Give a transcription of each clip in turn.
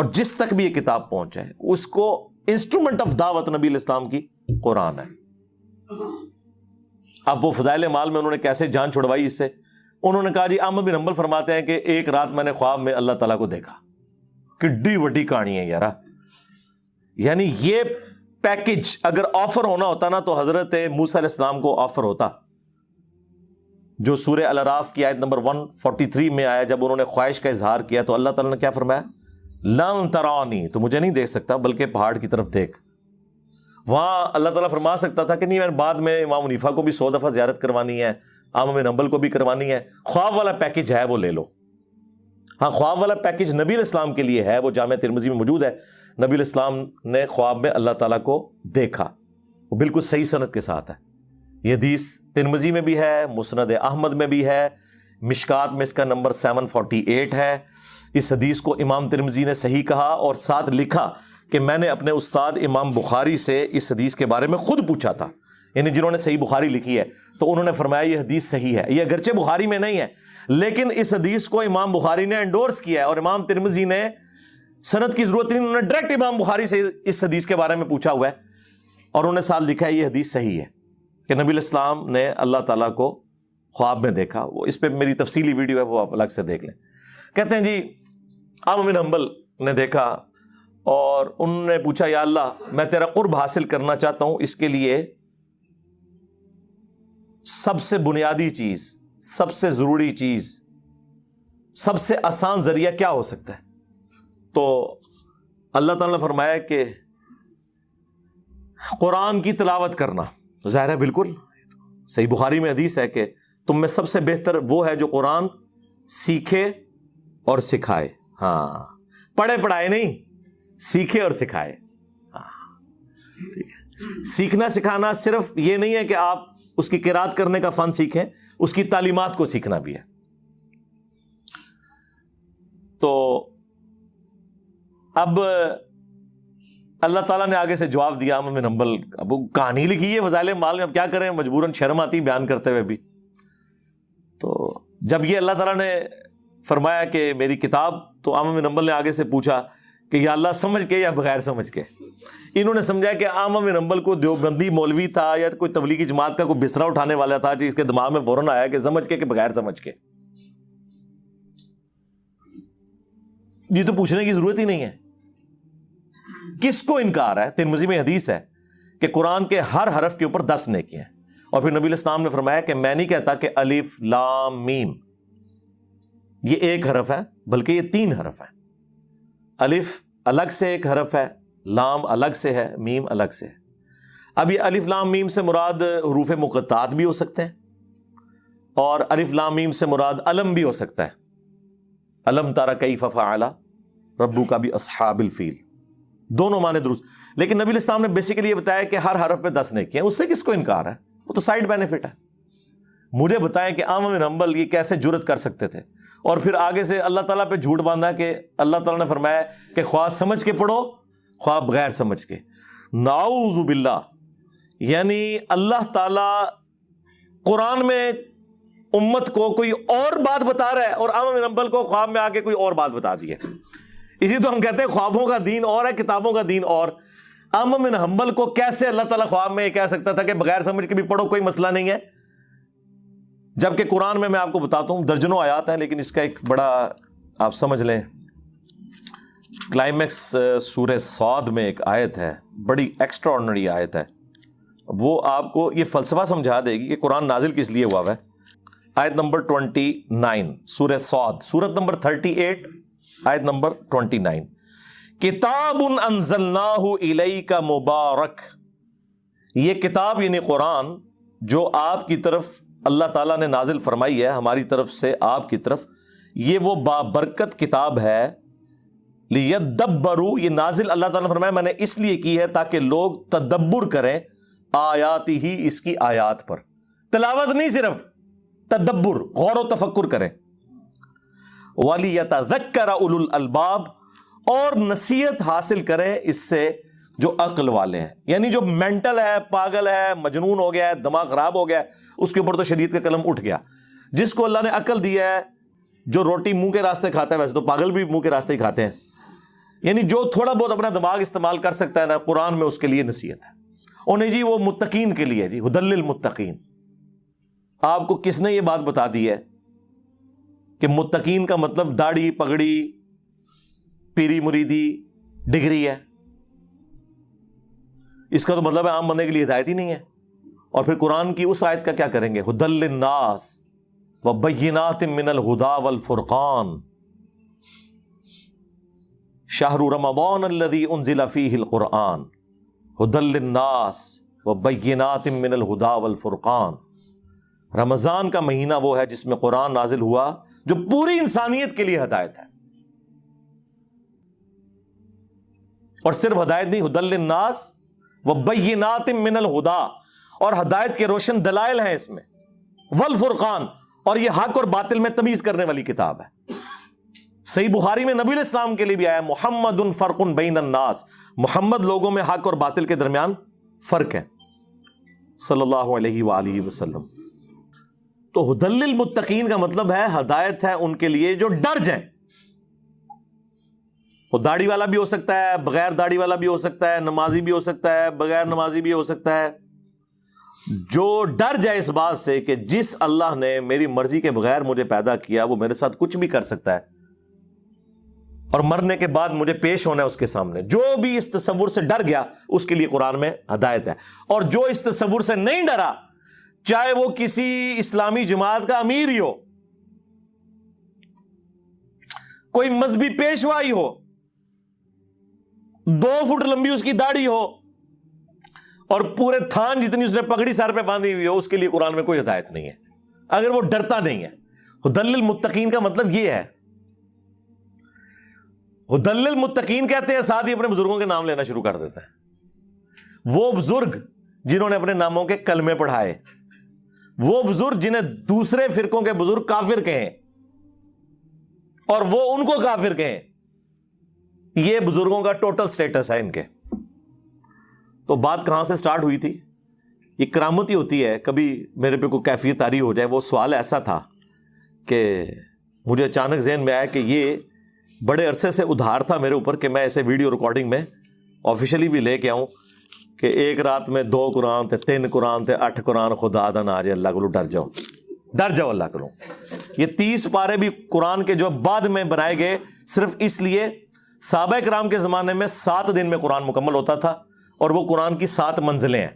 اور جس تک بھی یہ کتاب پہنچا ہے اس کو انسٹرومنٹ آف دعوت نبی الاسلام کی قرآن ہے. اب وہ فضائل مال میں انہوں نے کیسے جان چھڑوائی اس سے؟ انہوں نے کہا جی احمد بن حنبل فرماتے ہیں کہ ایک رات میں نے خواب میں اللہ تعالیٰ کو دیکھا. کڈی وڈی کہانی ہے یار. یعنی یہ پیکج اگر آفر ہونا ہوتا نا تو حضرت موسیٰ علیہ السلام کو آفر ہوتا, جو سورہ الاعراف کی آیت نمبر 143 میں آیا. جب انہوں نے خواہش کا اظہار کیا تو اللہ تعالیٰ نے کیا فرمایا؟ لن ترانی, تو مجھے نہیں دیکھ سکتا بلکہ پہاڑ کی طرف دیکھ. وہاں اللہ تعالیٰ فرما سکتا تھا کہ نہیں, میں بعد میں امام حنیفہ کو بھی 100 دفعہ زیارت کروانی ہے, احمد بن حنبل کو بھی کروانی ہے. خواب والا پیکج ہے وہ لے لو. ہاں, خواب والا پیکج نبی علیہ السلام کے لیے ہے, وہ جامع ترمذی میں موجود ہے. نبی علیہ السلام نے خواب میں اللہ تعالیٰ کو دیکھا, وہ بالکل صحیح سند کے ساتھ ہے. یہ حدیث ترمذی میں بھی ہے, مسند احمد میں بھی ہے, مشکات میں اس کا نمبر 748 ہے. اس حدیث کو امام ترمذی نے صحیح کہا اور ساتھ لکھا کہ میں نے اپنے استاد امام بخاری سے اس حدیث کے بارے میں خود پوچھا تھا, یعنی جنہوں نے صحیح بخاری لکھی ہے, تو انہوں نے فرمایا یہ حدیث صحیح ہے. یہ اگرچہ بخاری میں نہیں ہے لیکن اس حدیث کو امام بخاری نے انڈورس کیا ہے, اور امام ترمذی نے سند کی ضرورت نہیں, انہوں نے ڈائریکٹ امام بخاری سے اس حدیث کے بارے میں پوچھا ہوا ہے, اور انہوں نے ساتھ لکھا ہے یہ حدیث صحیح ہے کہ نبی علیہ السلام نے اللہ تعالیٰ کو خواب میں دیکھا. وہ اس پہ میری تفصیلی ویڈیو ہے, وہ آپ الگ سے دیکھ لیں. کہتے ہیں جی احمد بن حنبل نے دیکھا اور انہوں نے پوچھا یا اللہ میں تیرا قرب حاصل کرنا چاہتا ہوں, اس کے لیے سب سے بنیادی چیز, سب سے ضروری چیز, سب سے آسان ذریعہ کیا ہو سکتا ہے؟ تو اللہ تعالیٰ نے فرمایا کہ قرآن کی تلاوت کرنا. ظاہر ہے بالکل صحیح بخاری میں حدیث ہے کہ تم میں سب سے بہتر وہ ہے جو قرآن سیکھے اور سکھائے. ہاں, پڑھے پڑھائے نہیں, سیکھے اور سکھائے. سیکھنا سکھانا صرف یہ نہیں ہے کہ آپ اس کی قرات کرنے کا فن سیکھیں, اس کی تعلیمات کو سیکھنا بھی ہے. تو اب اللہ تعالیٰ نے آگے سے جواب دیا احمد بن حنبل. اب کہانی لکھی ہے فضائل مال میں, اب کیا کریں, مجبوراً شرم آتی بیان کرتے ہوئے بھی. تو جب یہ اللہ تعالیٰ نے فرمایا کہ میری کتاب, تو احمد بن حنبل نے آگے سے پوچھا کہ یا اللہ سمجھ کے یا بغیر سمجھ کے. انہوں نے سمجھا کہ احمد بن حنبل کو دیوبندی مولوی تھا یا کوئی تبلیغی جماعت کا کوئی بسترا اٹھانے والا تھا, جس کے دماغ میں فوراً آیا کہ سمجھ کے کہ بغیر سمجھ کے. یہ تو پوچھنے کی ضرورت ہی نہیں ہے. کس کو انکار ہے؟ ترمذی میں حدیث ہے کہ قرآن کے ہر حرف کے اوپر 10 نیکیاں ہیں. اور پھر نبی علیہ السلام نے فرمایا کہ میں نہیں کہتا کہ الف لام میم یہ ایک حرف ہے, بلکہ یہ 3 حرف ہیں. الف الگ سے ایک حرف ہے, لام الگ سے ہے, میم الگ سے ہے. اب یہ الف لام میم سے مراد حروف مقطعات بھی ہو سکتے ہیں, اور الف لام میم سے مراد علم بھی ہو سکتا ہے. علم تارا کیف فعل ربک باصحاب الفیل, دونوں معنی درست. لیکن نبی علیہ السلام نے بیسیکلی یہ بتایا کہ ہر حرف پہ 10 نیکیاں. اس سے کس کو انکار ہے؟ وہ تو سائیڈ بینیفٹ ہے. مجھے بتائیں کہ احمد بن حنبل یہ کیسے جرت کر سکتے تھے, اور پھر آگے سے اللہ تعالیٰ پہ جھوٹ باندھا کہ اللہ تعالیٰ نے فرمایا کہ خواہ سمجھ کے پڑھو خواہ بغیر سمجھ کے. نعوذ باللہ. یعنی اللہ تعالیٰ قرآن میں امت کو کوئی اور بات بتا رہا ہے, اور احمد بن حنبل کو خواب میں آ کے کوئی اور بات بتا دی ہے. اسی تو ہم کہتے ہیں خوابوں کا دین اور ہے, کتابوں کا دین اور. احمد بن حنبل کو کیسے اللہ تعالیٰ خواب میں یہ کہہ سکتا تھا کہ بغیر سمجھ کے بھی پڑھو, کوئی مسئلہ نہیں ہے, جبکہ قرآن میں آپ کو بتاتا ہوں درجنوں آیات ہیں. لیکن اس کا ایک بڑا آپ سمجھ لیں کلائمیکس سورہ صاد میں ایک آیت ہے, بڑی ایکسٹرا آرڈنری آیت ہے. وہ آپ کو یہ فلسفہ سمجھا دے گی کہ قرآن نازل کس لیے ہوا ہے. آیت نمبر 29 سورہ صاد, سورت نمبر 38 آیت نمبر 29. کتاب انزلناہ الیک مبارک, یہ کتاب یعنی قرآن جو آپ کی طرف اللہ تعالیٰ نے نازل فرمائی ہے ہماری طرف سے آپ کی طرف, یہ وہ بابرکت کتاب ہے. لیدبروا, یہ نازل اللہ تعالیٰ نے فرمایا میں نے اس لیے کی ہے تاکہ لوگ تدبر کریں آیات ہی, اس کی آیات پر. تلاوت نہیں, صرف تدبر, غور و تفکر کریں. وَلِيَتَذَكَّرَ أُولُو الْأَلْبَابِ, اور نصیحت حاصل کریں اس سے جو عقل والے ہیں. یعنی جو مینٹل ہے, پاگل ہے, مجنون ہو گیا ہے, دماغ خراب ہو گیا ہے, اس کے اوپر تو شریعت کا قلم اٹھ گیا. جس کو اللہ نے عقل دیا ہے, جو روٹی منہ کے راستے کھاتا ہے, ویسے تو پاگل بھی منہ کے راستے ہی کھاتے ہیں, یعنی جو تھوڑا بہت اپنا دماغ استعمال کر سکتا ہے نا، قرآن میں اس کے لیے نصیحت ہے. اور نہیں جی وہ متقین کے لیے جی ہدی للمتقین. آپ کو کس نے یہ بات بتا دی ہے کہ متقین کا مطلب داڑھی پگڑی پیری مریدی ڈگری ہے؟ اس کا تو مطلب ہے عام بندے کے لیے ہدایت ہی نہیں ہے. اور پھر قرآن کی اس آیت کا کیا کریں گے؟ ہدی للناس وبینات من الہدی والفرقان شہر رمضان الذی انزل فیہ القرآن ہدی للناس وبینات من الہدی والفرقان. رمضان کا مہینہ وہ ہے جس میں قرآن نازل ہوا جو پوری انسانیت کے لیے ہدایت ہے. اور صرف ہدایت نہیں، ہدی للناس وبینات من الہدی، اور ہدایت کے روشن دلائل ہیں اس میں، والفرقان، اور یہ حق اور باطل میں تمیز کرنے والی کتاب ہے. صحیح بخاری میں نبی علیہ السلام کے لیے بھی آیا محمد فرق بین الناس، محمد لوگوں میں حق اور باطل کے درمیان فرق ہے صلی اللہ علیہ وآلہ وسلم. تو ہدی للمتقین کا مطلب ہے ہدایت ہے ان کے لیے جو ڈر جائیں. وہ داڑھی والا بھی ہو سکتا ہے، بغیر داڑھی والا بھی ہو سکتا ہے، نمازی بھی ہو سکتا ہے، بغیر نمازی بھی ہو سکتا ہے. جو ڈر جائے اس بات سے کہ جس اللہ نے میری مرضی کے بغیر مجھے پیدا کیا وہ میرے ساتھ کچھ بھی کر سکتا ہے اور مرنے کے بعد مجھے پیش ہونا ہے اس کے سامنے. جو بھی اس تصور سے ڈر گیا اس کے لیے قرآن میں ہدایت ہے. اور جو اس تصور سے نہیں ڈرا، چاہے وہ کسی اسلامی جماعت کا امیر ہی ہو، کوئی مذہبی پیشوا ہی ہو، 2 فٹ لمبی اس کی داڑھی ہو اور پورے تھان جتنی اس نے پگڑی سر پہ باندھی ہوئی ہو، اس کے لیے قرآن میں کوئی ہدایت نہیں ہے اگر وہ ڈرتا نہیں ہے. ہدی للمتقین کا مطلب یہ ہے. ہدی للمتقین کہتے ہیں، ساتھ ہی اپنے بزرگوں کے نام لینا شروع کر دیتے ہیں. وہ بزرگ جنہوں نے اپنے ناموں کے کلمے پڑھائے، وہ بزرگ جنہیں دوسرے فرقوں کے بزرگ کافر کہیں اور وہ ان کو کافر کہیں، یہ بزرگوں کا ٹوٹل سٹیٹس ہے ان کے. تو بات کہاں سے سٹارٹ ہوئی تھی؟ یہ کرامت ہی ہوتی ہے. کبھی میرے پہ کوئی کیفیت طاری ہو جائے. وہ سوال ایسا تھا کہ مجھے اچانک ذہن میں آیا کہ یہ بڑے عرصے سے ادھار تھا میرے اوپر کہ میں ایسے ویڈیو ریکارڈنگ میں آفیشلی بھی لے کے آؤں کہ ایک رات میں 2 قرآن تھے، 3 قرآن تھے، 8 قرآن، خدا دا نہ آ جائے، اللہ کو ڈر جاؤ، ڈر جاؤ اللہ کو. یہ 30 پارے بھی قرآن کے جو بعد میں بنائے گئے صرف اس لیے، صحابہ کرام کے زمانے میں 7 دن میں قرآن مکمل ہوتا تھا اور وہ قرآن کی 7 منزلیں ہیں.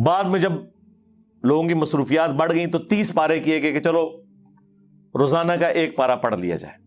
بعد میں جب لوگوں کی مصروفیات بڑھ گئیں تو 30 پارے کیے گئے کہ چلو روزانہ کا 1 پارہ پڑھ لیا جائے.